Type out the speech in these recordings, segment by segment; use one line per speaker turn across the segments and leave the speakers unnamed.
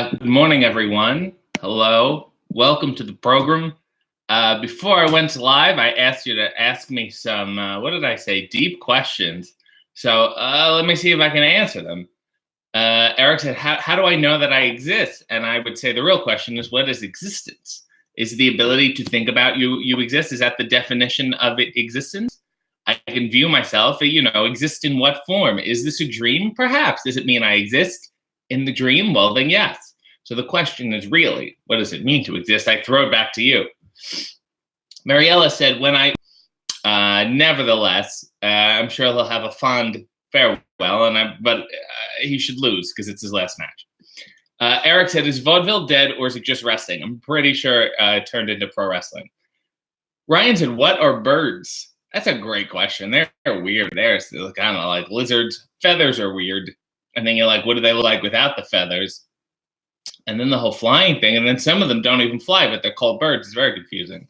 Good morning, everyone. Hello. Welcome to the program. Before I went live, I asked you to ask me some, what did I say? Deep questions. So let me see if I can answer them. Eric said, how do I know that I exist? And I would say the real question is, what is existence? Is the ability to think about you exist? Is that the definition of existence? I can view myself, exist in what form? Is this a dream? Perhaps. Does it mean I exist in the dream? Well, then yes. So the question is really, what does it mean to exist? I throw it back to you. Mariella said, nevertheless, I'm sure he'll have a fond farewell, but he should lose because it's his last match. Eric said, is vaudeville dead or is it just wrestling? I'm pretty sure it turned into pro wrestling. Ryan said, what are birds? That's a great question. They're weird. They're kind of like lizards. Feathers are weird. And then you're like, what do they look like without the feathers? And then the whole flying thing. And then some of them don't even fly, but they're called birds. It's very confusing.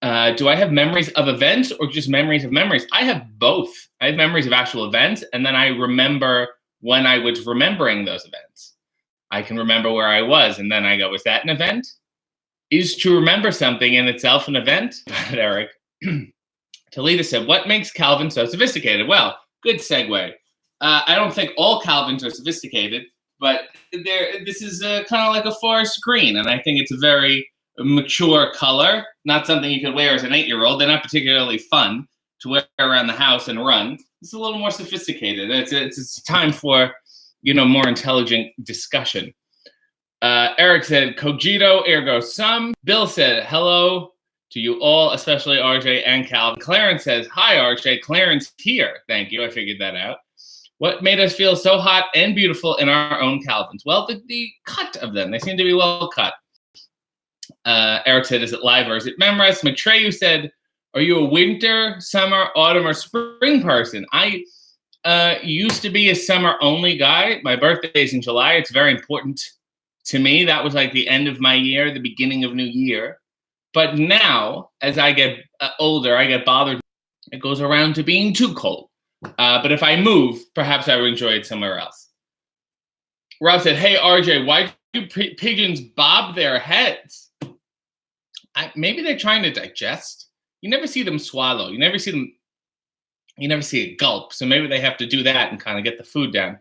Do I have memories of events or just memories of memories? I have both. I have memories of actual events, and then I remember when I was remembering those events. I can remember where I was, and then I go, was that an event? Is to remember something in itself an event? Eric. Talita said, what makes Calvin so sophisticated? Well, good segue. I don't think all Calvins are sophisticated, but this is kind of like a forest green, and I think it's a very mature color, not something you could wear as an 8-year-old. They're not particularly fun to wear around the house and run. It's a little more sophisticated. It's time for, more intelligent discussion. Eric said, cogito ergo sum. Bill said, hello to you all, especially RJ and Calvin. Clarence says, hi, RJ. Clarence here. Thank you. I figured that out. What made us feel so hot and beautiful in our own Calvins? Well, the cut of them. They seem to be well cut. Eric said, is it live or is it memorized? Matreyu said, are you a winter, summer, autumn, or spring person? I used to be a summer-only guy. My birthday is in July. It's very important to me. That was like the end of my year, the beginning of new year. But now, as I get older, I get bothered. It goes around to being too cold. But if I move, perhaps I would enjoy it somewhere else. Rob said, hey, RJ, why do pigeons bob their heads? Maybe they're trying to digest. You never see them swallow. You never see a gulp. So maybe they have to do that and kind of get the food down.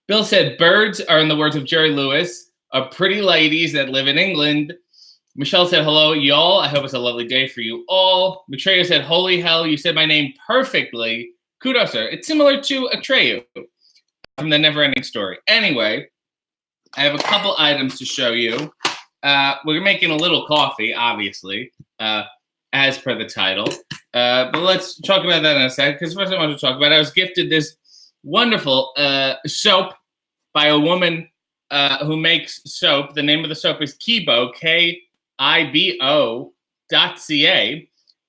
Bill said, birds are, in the words of Jerry Lewis, are pretty ladies that live in England. Michelle said, hello, y'all. I hope it's a lovely day for you all. Matreya said, holy hell, you said my name perfectly. Kudos, sir. It's similar to Atreyu from the Neverending Story. Anyway, I have a couple items to show you. We're making a little coffee, obviously, as per the title. But let's talk about that in a second, because first I want to talk about, I was gifted this wonderful soap by a woman who makes soap. The name of the soap is Kibo, Kibo.ca.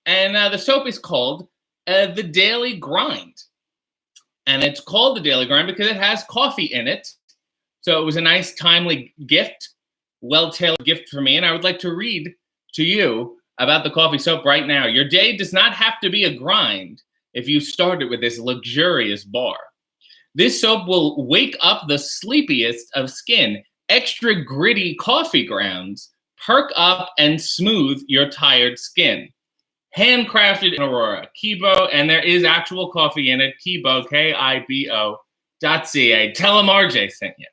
And the soap is called The Daily Grind. And it's called The Daily Grind because it has coffee in it. So it was a nice, timely gift, well-tailored gift for me. And I would like to read to you about the coffee soap right now. Your day does not have to be a grind if you started with this luxurious bar. This soap will wake up the sleepiest of skin. Extra gritty coffee grounds perk up and smooth your tired skin. Handcrafted in Aurora, Kibo, and there is actual coffee in it. Kibo, Kibo.ca. Tell them RJ sent you.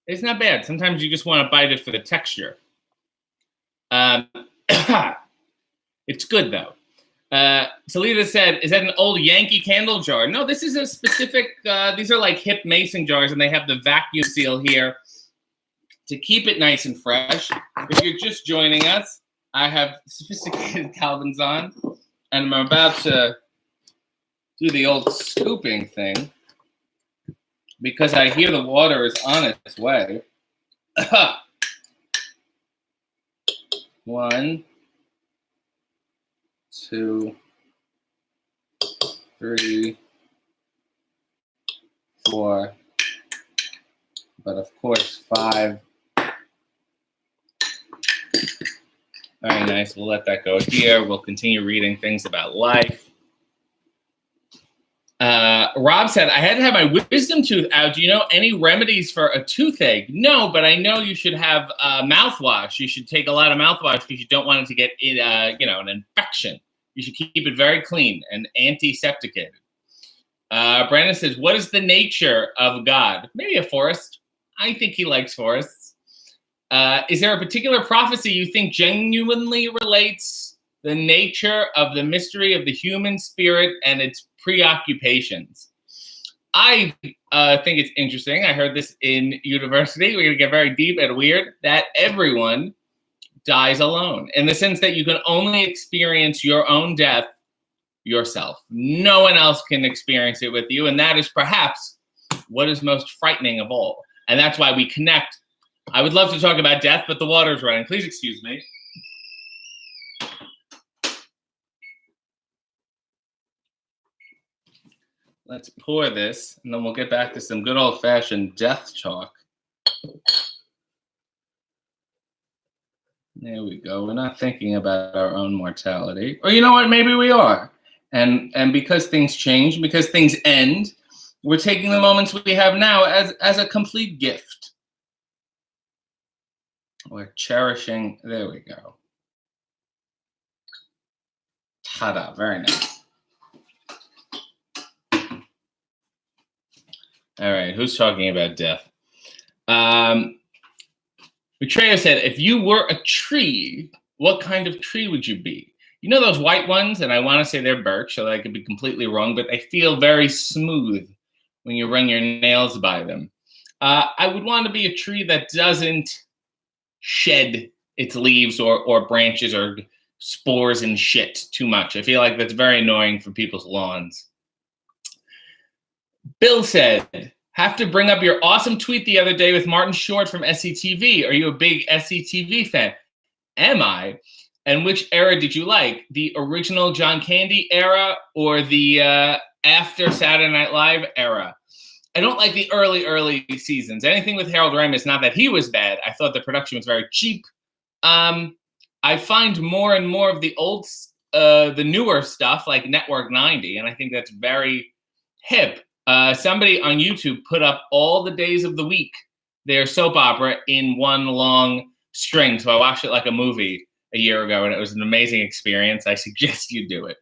It's not bad. Sometimes you just want to bite it for the texture. It's good, though. Salita said, is that an old Yankee candle jar? No, this is a specific, these are like hip mason jars, and they have the vacuum seal here to keep it nice and fresh. If you're just joining us, I have sophisticated Calvins on, and I'm about to do the old scooping thing because I hear the water is on its way. 1, 2, 3, 4, but of course 5. Very nice. We'll let that go here. We'll continue reading things about life. Rob said, I had to have my wisdom tooth out. Do you know any remedies for a toothache? No, but I know you should have mouthwash. You should take a lot of mouthwash because you don't want it to get an infection. You should keep it very clean and antisepticated. Brandon says, what is the nature of God? Maybe a forest. I think he likes forests. Is there a particular prophecy you think genuinely relates the nature of the mystery of the human spirit and its preoccupations? I think it's interesting. I heard this in university. We're going to get very deep and weird, that everyone dies alone, in the sense that you can only experience your own death yourself. No one else can experience it with you. And that is perhaps what is most frightening of all. And that's why we connect. I would love to talk about death, but the water's running. Please excuse me. Let's pour this, and then we'll get back to some good old-fashioned death talk. There we go. We're not thinking about our own mortality. Or you know what? Maybe we are. And because things change, because things end, we're taking the moments we have now as a complete gift. We're cherishing. There we go. Ta-da. Very nice. All right. Who's talking about death? Betrayer said, if you were a tree, what kind of tree would you be? You know those white ones? And I want to say they're birch, so I could be completely wrong, but they feel very smooth when you run your nails by them. I would want to be a tree that doesn't shed its leaves or branches or spores and shit too much. I feel like that's very annoying for people's lawns. Bill said, have to bring up your awesome tweet the other day with Martin Short from SCTV. Are you a big SCTV fan? Am I? And which era did you like? The original John Candy era or the after Saturday Night Live era? I don't like the early seasons. Anything with Harold Ramis, not that he was bad. I thought the production was very cheap. I find more and more of the the newer stuff like Network 90, and I think that's very hip. Somebody on YouTube put up all the days of the week, their soap opera in one long string. So I watched it like a movie a year ago, and it was an amazing experience. I suggest you do it.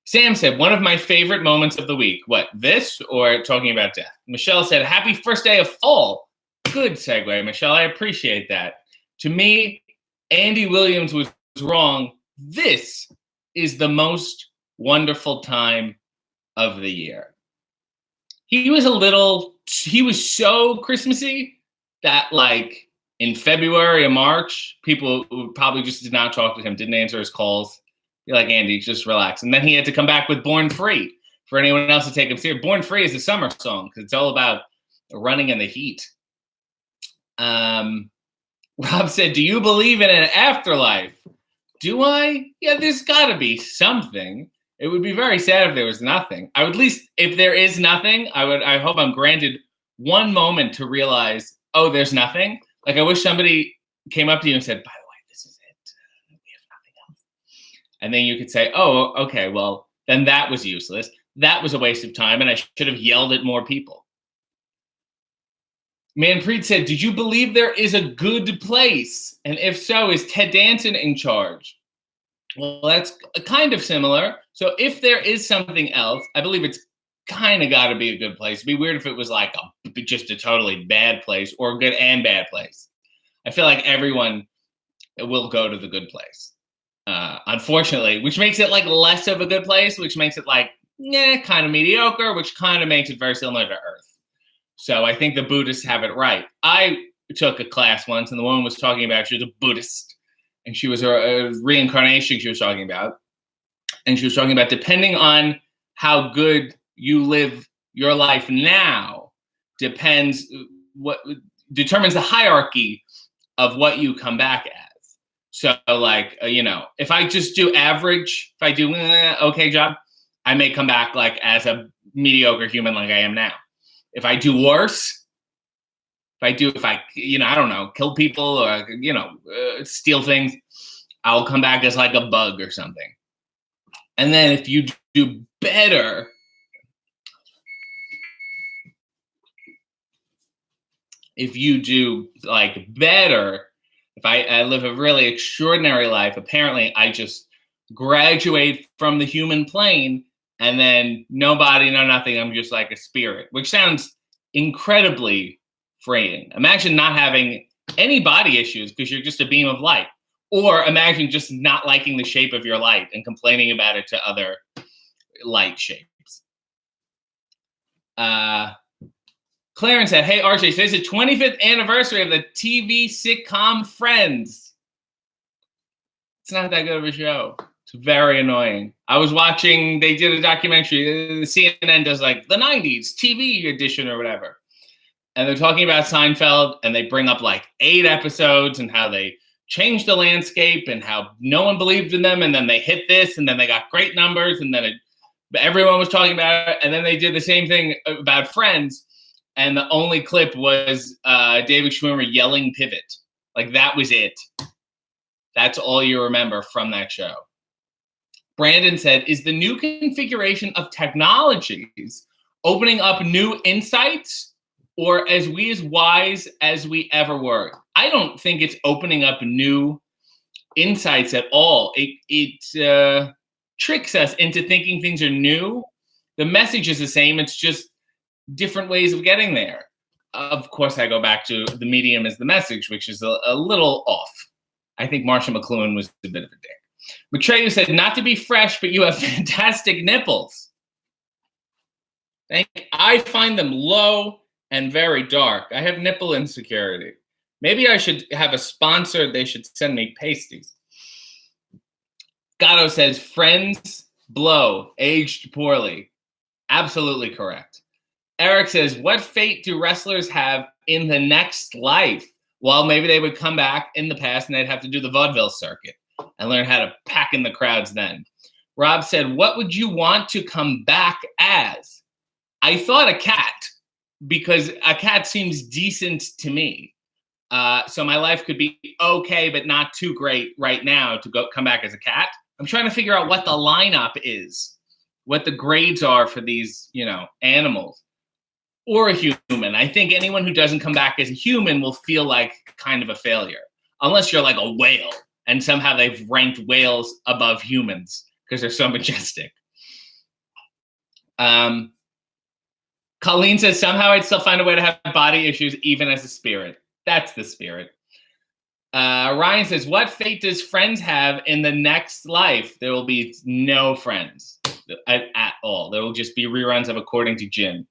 Sam said, one of my favorite moments of the week. What, this or talking about death? Michelle said, happy first day of fall. Good segue, Michelle. I appreciate that. To me, Andy Williams was wrong. This is the most wonderful time of the year. He was so Christmassy that like in February or March, people probably just did not talk to him, didn't answer his calls. Be like, Andy, just relax. And then he had to come back with Born Free for anyone else to take him serious. Born Free is a summer song because it's all about running in the heat. Rob said, do you believe in an afterlife? Do I? Yeah, there's got to be something. It would be very sad if there was nothing. I would, at least if there is nothing, I hope I'm granted one moment to realize, oh, there's nothing. Like I wish somebody came up to you and said, by the way, this is it. We have nothing else. And then you could say, oh, okay, well, then that was useless. That was a waste of time, and I should have yelled at more people. Manpreet said, did you believe there is a good place? And if so, is Ted Danson in charge? Well, that's kind of similar. So if there is something else, I believe it's kind of got to be a good place. It'd be weird if it was like just a totally bad place or a good and bad place. I feel like everyone will go to the good place, unfortunately, which makes it like less of a good place, which makes it like, kind of mediocre, which kind of makes it very similar to Earth. So I think the Buddhists have it right. I took a class once, and the woman was talking about, she was a Buddhist, and she was a reincarnation she was talking about. And she was talking about depending on how good you live your life now, determines the hierarchy of what you come back as. So like, if I just do average, if I do okay job, I may come back like as a mediocre human like I am now. If I do worse, I don't know, kill people or, steal things, I'll come back as like a bug or something. And then if you do better, if you do like better, if I live a really extraordinary life, apparently I just graduate from the human plane and then no body, no nothing. I'm just like a spirit, which sounds incredibly freeing. Imagine not having any body issues because you're just a beam of light. Or imagine just not liking the shape of your light and complaining about it to other light shapes. Clarence said, "Hey, RJ, today's the 25th anniversary of the TV sitcom Friends. It's not that good of a show. It's very annoying. I was watching, they did a documentary. The CNN does like the 90s TV edition or whatever. And they're talking about Seinfeld, and they bring up like 8 episodes and how they changed the landscape and how no one believed in them. And then they hit this, and then they got great numbers, and then everyone was talking about it. And then they did the same thing about Friends. And the only clip was David Schwimmer yelling pivot. Like that was it. That's all you remember from that show. Brandon said, is the new configuration of technologies opening up new insights, or as wise as we ever were? I don't think it's opening up new insights at all. It tricks us into thinking things are new. The message is the same. It's just different ways of getting there. Of course, I go back to the medium is the message, which is a little off. I think Marsha McLuhan was a bit of a dick. Matreyu said, not to be fresh, but you have fantastic nipples. I find them low and very dark. I have nipple insecurity. Maybe I should have a sponsor. They should send me pasties. Gatto says, Friends blow, aged poorly. Absolutely correct. Eric says, what fate do wrestlers have in the next life? Well, maybe they would come back in the past and they'd have to do the vaudeville circuit and learn how to pack in the crowds then. Rob said, what would you want to come back as? I thought a cat, because a cat seems decent to me. So my life could be okay, but not too great right now to come back as a cat. I'm trying to figure out what the lineup is, what the grades are for these, animals. Or a human. I think anyone who doesn't come back as a human will feel like kind of a failure. Unless you're like a whale and somehow they've ranked whales above humans because they're so majestic. Colleen says, somehow I'd still find a way to have body issues even as a spirit. That's the spirit. Ryan says, what fate does Friends have in the next life? There will be no Friends at all. There will just be reruns of According to Jim.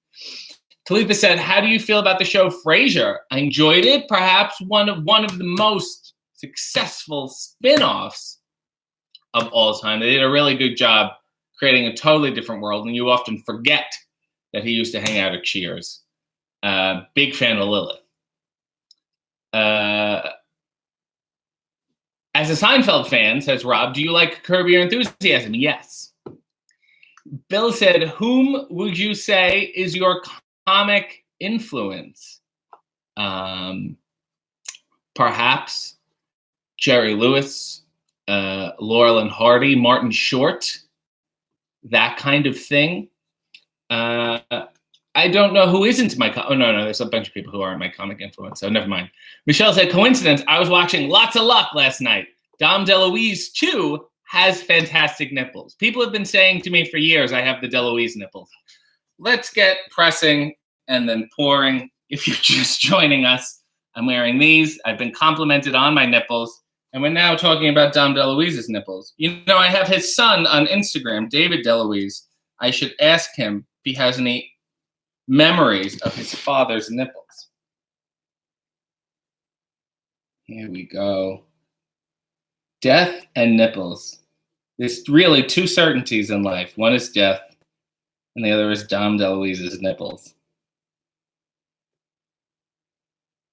Talitha said, how do you feel about the show Frasier? I enjoyed it. Perhaps one of the most successful spin-offs of all time. They did a really good job creating a totally different world, and you often forget that he used to hang out at Cheers. Big fan of Lilith. As a Seinfeld fan, says Rob, do you like Curb Your Enthusiasm? Yes. Bill said, whom would you say is your comic influence? Perhaps Jerry Lewis, Laurel and Hardy, Martin Short, that kind of thing. I don't know who isn't my no, there's a bunch of people who aren't my comic influence, so never mind. Michelle said, coincidence, I was watching Lots of Luck last night. Dom DeLuise, too, has fantastic nipples. People have been saying to me for years I have the DeLuise nipples. Let's get pressing and then pouring. If you're just joining us, I'm wearing these. I've been complimented on my nipples, and we're now talking about Dom DeLuise's nipples. I have his son on Instagram, David DeLuise. I should ask him if he has any memories of his father's nipples. Here we go. Death and nipples. There's really two certainties in life. One is death, and the other is Dom DeLuise's nipples.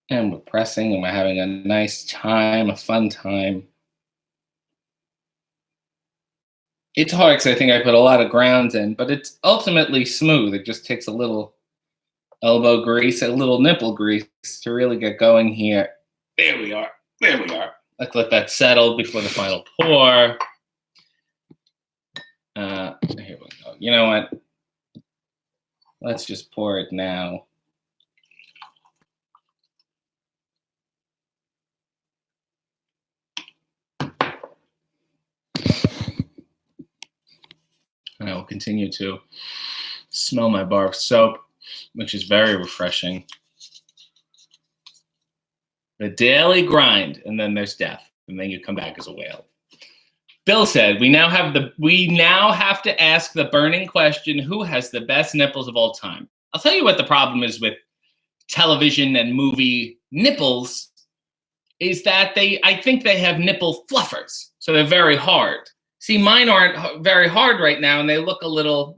And we're pressing, and we're having a nice time, a fun time. It's hard because I think I put a lot of grounds in, but it's ultimately smooth. It just takes a little elbow grease, a little nipple grease to really get going here. There we are. Let's let that settle before the final pour. Here we go. You know what? Let's just pour it now. And I will continue to smell my bar of soap, which is very refreshing. The daily grind, and then there's death, and then you come back as a whale. Bill said, we now have to ask the burning question, who has the best nipples of all time? I'll tell you what the problem is with television and movie nipples is that I think they have nipple fluffers. So they're very hard. See, mine aren't very hard right now, and they look a little,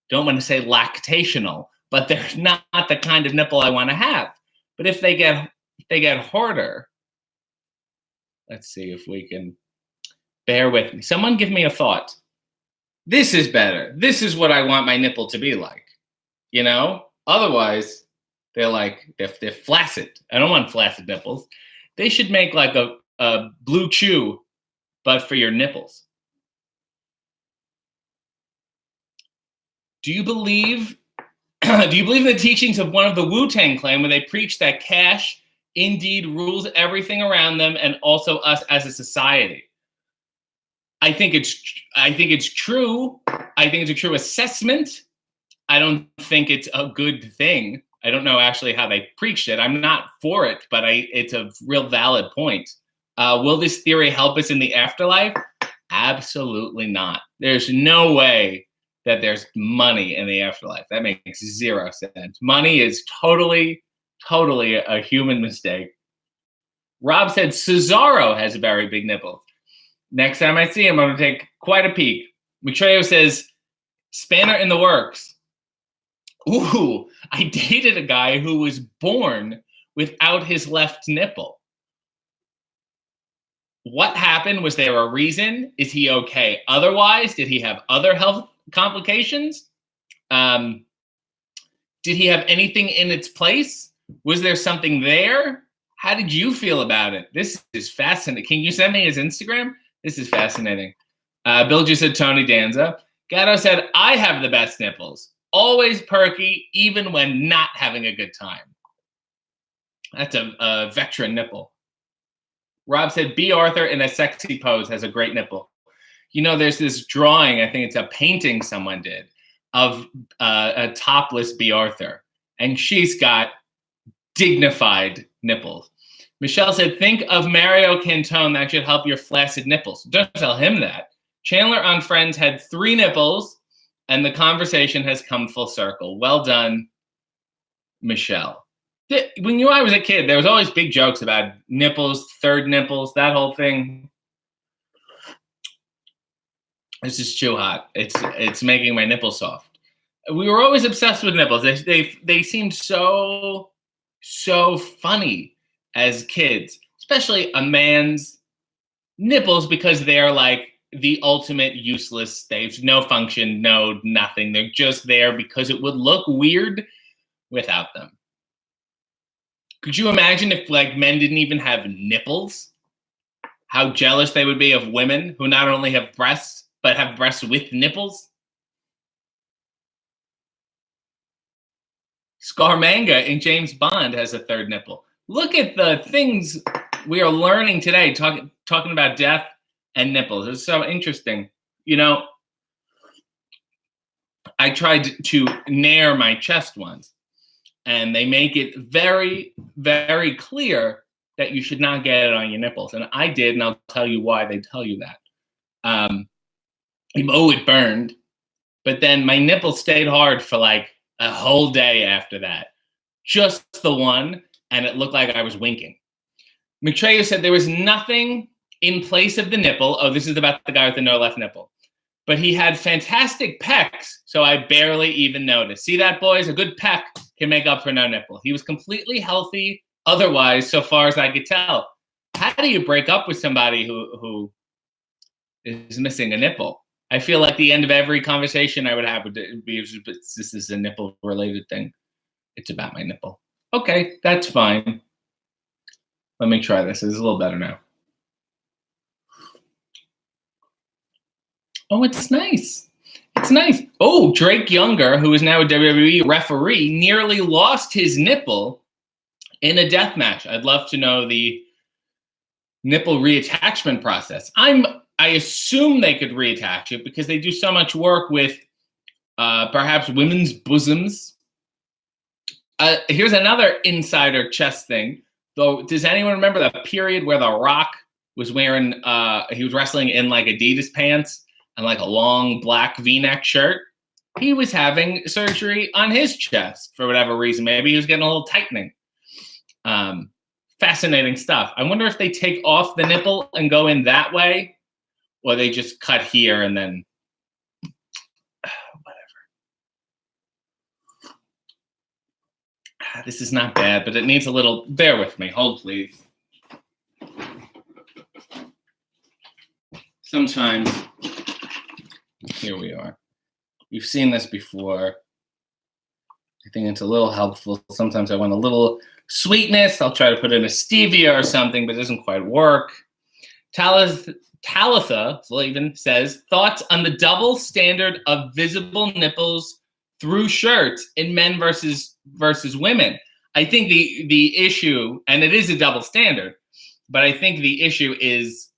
don't want to say lactational, but they're not the kind of nipple I want to have. But if they get harder, let's see if we can bear with me. Someone give me a thought. This is better. This is what I want my nipple to be like. Otherwise, they're flaccid. I don't want flaccid nipples. They should make like a Blue Chew, but for your nipples. Do you believe the teachings of one of the Wu-Tang Clan when they preach that cash indeed rules everything around them and also us as a society? I think it's true. I think it's a true assessment. I don't think it's a good thing. I don't know actually how they preached it. I'm not for it, but it's a real valid point. Will this theory help us in the afterlife? Absolutely not. There's no way that there's money in the afterlife. That makes zero sense. Money is totally a human mistake. Rob said Cesaro has a very big nipple. Next time I see him, I'm going to take quite a peek. Matreo says, Spanner in the works. Ooh, I dated a guy who was born without his left nipple. What happened? Was there a reason? Is he okay? Otherwise, did he have other health complications? Did he have anything in its place? Was there something there? How did you feel about it? This is fascinating. Can you send me his Instagram? This is fascinating. Bill just said Tony Danza. Gatto said, I have the best nipples. Always perky, even when not having a good time. That's a veteran nipple. Rob said, B. Arthur in a sexy pose has a great nipple. There's this drawing, I think it's a painting someone did, of a topless B. Arthur. And she's got dignified nipples. Michelle said, think of Mario Cantone. That should help your flaccid nipples. Don't tell him that. Chandler on Friends had 3 nipples, and the conversation has come full circle. Well done, Michelle. When I was a kid, there was always big jokes about nipples, third nipples, that whole thing. This is too hot. It's making my nipples soft. We were always obsessed with nipples. They seemed so funny as kids, especially a man's nipples, because they're like the ultimate useless. They've no function, no nothing. They're just there because it would look weird without them. Could you imagine if men didn't even have nipples? How jealous they would be of women who not only have breasts, but have breasts with nipples? Scarmanga in James Bond has a third nipple. Look at the things we are learning today, talking about death and nipples. It's so interesting. I tried to nair my chest once, and they make it very, very clear that you should not get it on your nipples. And I did, and I'll tell you why they tell you that. It burned, but then my nipples stayed hard for like a whole day after that. Just the one, and it looked like I was winking. Maitreya said there was nothing in place of the nipple. Oh, this is about the guy with the no left nipple. But he had fantastic pecs, so I barely even noticed. See that, boys? A good pec can make up for no nipple. He was completely healthy otherwise, so far as I could tell. How do you break up with somebody who is missing a nipple? I feel like the end of every conversation I would have would be, this is a nipple-related thing. It's about my nipple. Okay, that's fine. Let me try this. It's a little better now. Oh, it's nice. It's nice. Oh, Drake Younger, who is now a WWE referee, nearly lost his nipple in a death match. I'd love to know the nipple reattachment process. I I assume they could reattach it because they do so much work with perhaps women's bosoms. Here's another insider chess thing. Though, does anyone remember the period where The Rock was wearing, he was wrestling in like Adidas pants and like a long black V-neck shirt? He was having surgery on his chest for whatever reason. Maybe he was getting a little tightening. Fascinating stuff. I wonder if they take off the nipple and go in that way, or they just cut here and then whatever. This is not bad, but it needs a little, bear with me. Hold, please. Sometimes, here we are. You've seen this before. I think it's a little helpful. Sometimes I want a little sweetness. I'll try to put in a stevia or something, but it doesn't quite work. Talitha even says, thoughts on the double standard of visible nipples through shirts in men versus women. I think the issue, and it is a double standard, but I think the issue is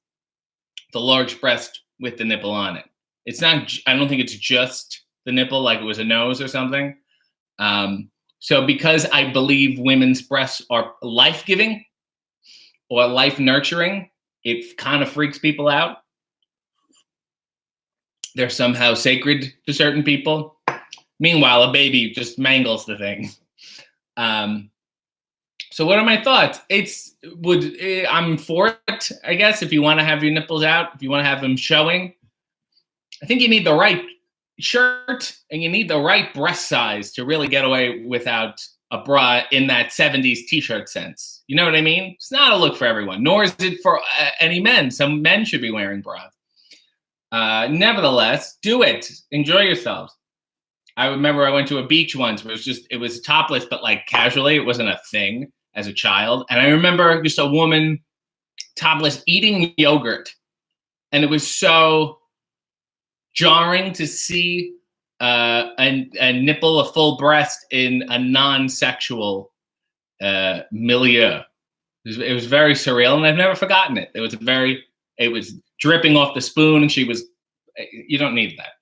the large breast with the nipple on it. It's not, I don't think it's just the nipple like it was a nose or something. So because I believe women's breasts are life-giving or life-nurturing, it kind of freaks people out. They're somehow sacred to certain people. Meanwhile, a baby just mangles the thing. So what are my thoughts? I'm for it, I guess, if you want to have your nipples out, if you want to have them showing. I think you need the right shirt and you need the right breast size to really get away without a bra in that 70s t-shirt sense. You know what I mean? It's not a look for everyone, nor is it for any men. Some men should be wearing bras. Nevertheless, do it. Enjoy yourselves. I remember I went to a beach once where it was topless, but like casually, it wasn't a thing as a child. And I remember just a woman topless eating yogurt. And it was so jarring to see a nipple, a full breast in a non-sexual milieu. It was very surreal, and I've never forgotten it. It was dripping off the spoon, and you don't need that.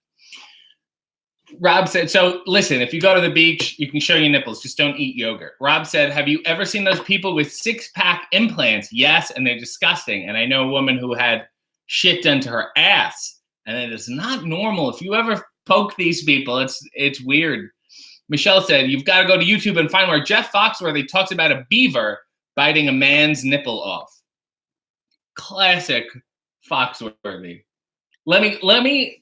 Rob said, so listen, if you go to the beach, you can show your nipples, just don't eat yogurt. Rob said, have you ever seen those people with six-pack implants? Yes, and they're disgusting. And I know a woman who had shit done to her ass, and it is not normal. If you ever poke these people, it's weird. Michelle said, you've got to go to YouTube and find where Jeff Foxworthy talks about a beaver biting a man's nipple off. Classic Foxworthy. Let me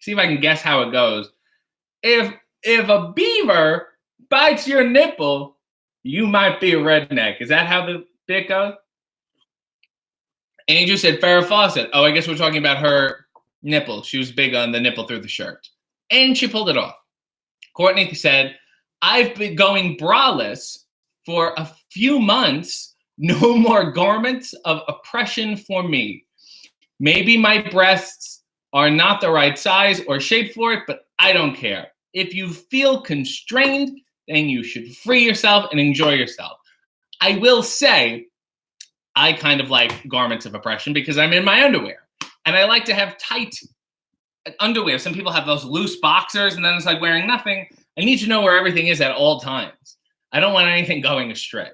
see if I can guess how it goes. If a beaver bites your nipple, you might be a redneck. Is that how the bit goes? Angel said Farrah Fawcett. Oh, I guess we're talking about her nipple. She was big on the nipple through the shirt. And she pulled it off. Courtney said, I've been going braless for a few months. No more garments of oppression for me. Maybe my breasts are not the right size or shape for it, but I don't care. If you feel constrained, then you should free yourself and enjoy yourself. I will say, I kind of like garments of oppression because I'm in my underwear. And I like to have tight underwear. Some people have those loose boxers and then it's like wearing nothing. I need to know where everything is at all times. I don't want anything going astray.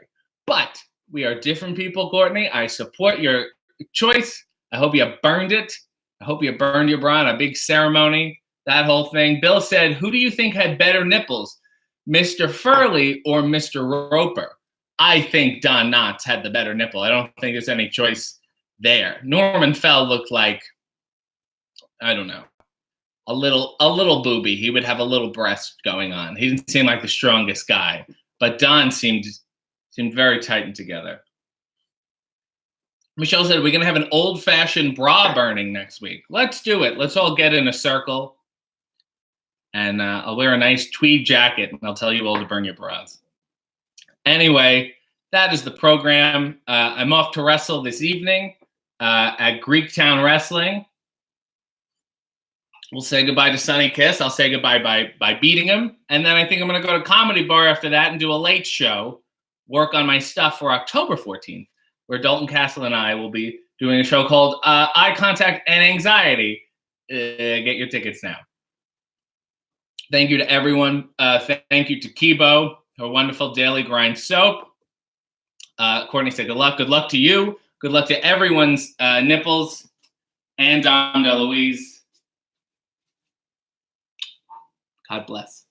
But we are different people, Courtney. I support your choice. I hope you burned it. I hope you burned your bra in a big ceremony, that whole thing. Bill said, who do you think had better nipples, Mr. Furley or Mr. Roper? I think Don Knotts had the better nipple. I don't think there's any choice there. Norman Fell looked like, I don't know, a little booby. He would have a little breast going on. He didn't seem like the strongest guy, but Don seemed very tightened together. Michelle said, we're going to have an old-fashioned bra burning next week. Let's do it. Let's all get in a circle. And I'll wear a nice tweed jacket, and I'll tell you all to burn your bras. Anyway, that is the program. I'm off to wrestle this evening at Greektown Wrestling. We'll say goodbye to Sonny Kiss. I'll say goodbye by beating him. And then I think I'm going to go to Comedy Bar after that and do a late show, work on my stuff for October 14th. Where Dalton Castle and I will be doing a show called Eye Contact and Anxiety. Get your tickets now. Thank you to everyone. Thank you to Kibo, her wonderful daily grind soap. Courtney said, good luck. Good luck to you. Good luck to everyone's nipples and Dom DeLuise. God bless.